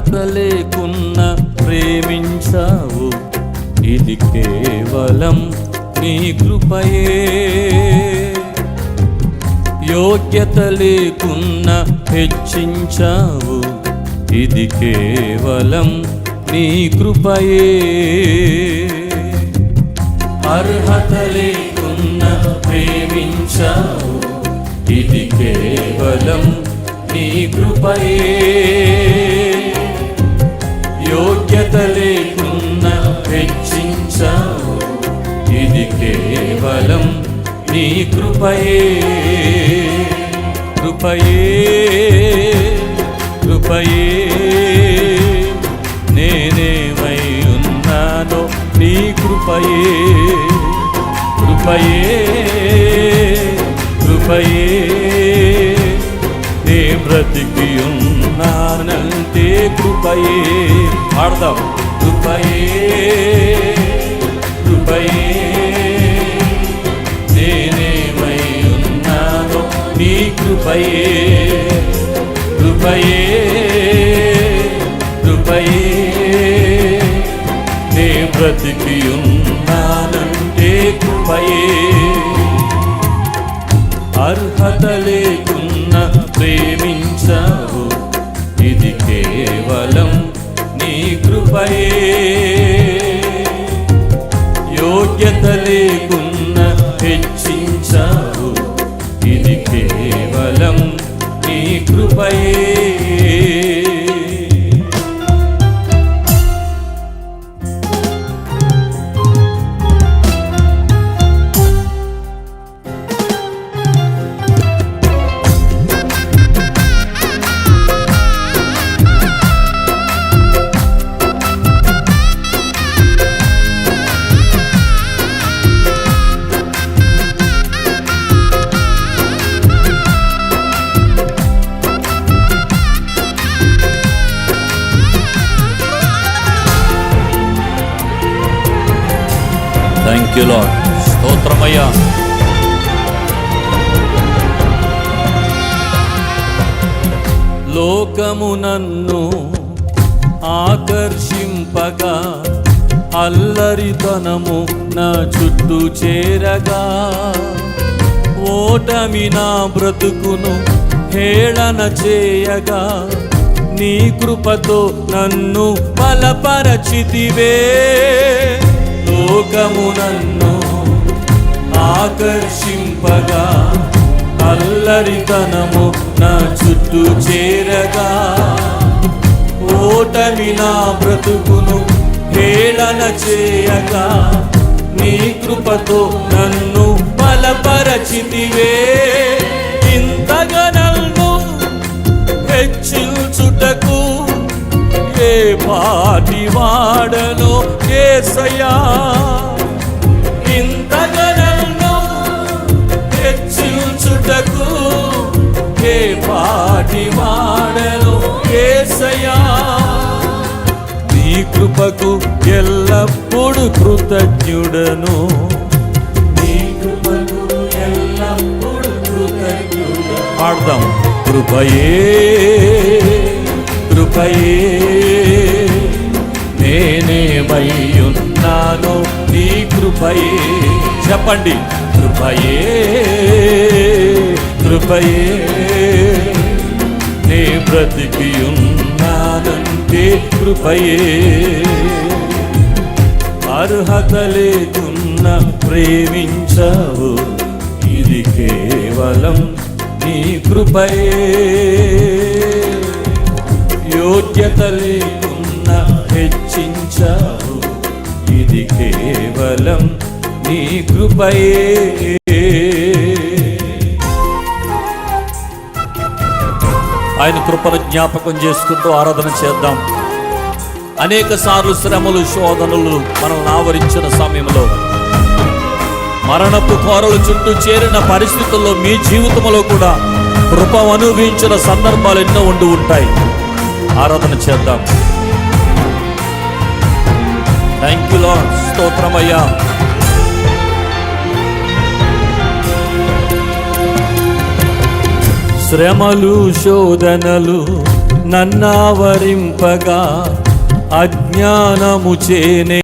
అర్హత లేకున్నా ప్రేమించావు, ఇది కేవలం నీ కృపయే. యోగ్యత లేకున్నా హెచ్చించావు, ఇది కేవలం నీ కృపయే. అర్హత లేకున్నా ప్రేమించావు, ఇది కేవలం నీ కృపయే. యోగ్యత లేకున్నా హెచ్చించావు, ఇది కేవలం నీ కృపయే. కృపయే కృపయే నేనేమై ఉన్నానో నీ కృపయే. కృపయే కృపయే నే బ్రతికి ఉన్నానంటే కృపయే. పాడదాం. కృపయే కృపయే నేనేమై ఉన్నానో నీ కృపయే. కృపయే కృపయే నే బ్రతికి ఉన్నానంటే కృపయే. అర్హత లేకున్నా ప్రేమించావు, ఇది కేవలం నీ కృపయే. యోగ్యత లేకున్నా హెచ్చించావు, ఇది కేవలం నీ కృపయే. Thank you lord. స్తోత్రమయ్యా. లోకము నన్ను ఆకర్షింపగా, అల్లరితనము నా చుట్టూ చేరగా, ఓటమి నా బ్రతుకును హేళన చేయగా, నీ కృపతో నన్ను బలపరచితివే. లోకము నన్ను ఆకర్షింపగా, అల్లరితనము నా చుట్టూ చేరగా, ఓటమి నా బ్రతుకును హేళన చేయగా, నీ కృపతో నన్ను బలపరచితివే. ఇంతగా నన్ను హెచ్చించుటకు ఏ పాటి వాడను యేసయ్యా. ఇంతగా నన్ను హెచ్చించుటకు ఏ పాటి వాడను యేసయ్యా. నీ కృపకు ఎల్లప్పుడు కృతజ్ఞుడను, నీ కృపకు ఎల్లప్పుడు కృతజ్ఞుడను. పాడదాం. కృపయే కృపయే నేనేమై ఉన్నానో నీ కృపయే. చెప్పండి. కృపయే కృపయే నే బ్రతికి ఉన్నానంటే కృపయే. అర్హత లేకున్నా ప్రేమించావు, ఇది కేవలం నీ కృపయే. యోగ్యత లేకున్నా హెచ్చించావు, ఇది కేవలం నీ కృపయే. ఆయన కృపను జ్ఞాపకం చేసుకుంటూ ఆరాధన చేద్దాం. అనేక సార్లు శ్రమలు శోధనలు మనల్ని ఆవరించిన సమయంలో, మరణపు కోరలు చుట్టూ చేరిన పరిస్థితుల్లో మీ జీవితంలో కూడా కృప అనుభవించిన సందర్భాలు ఎన్నో ఉండి ఉంటాయి. ఆరాధన చేద్దాం. Thank you lord. స్తోత్రమయ్యా. శ్రమలు శోధనలు నన్నావరింపగా అజ్ఞానము చేనే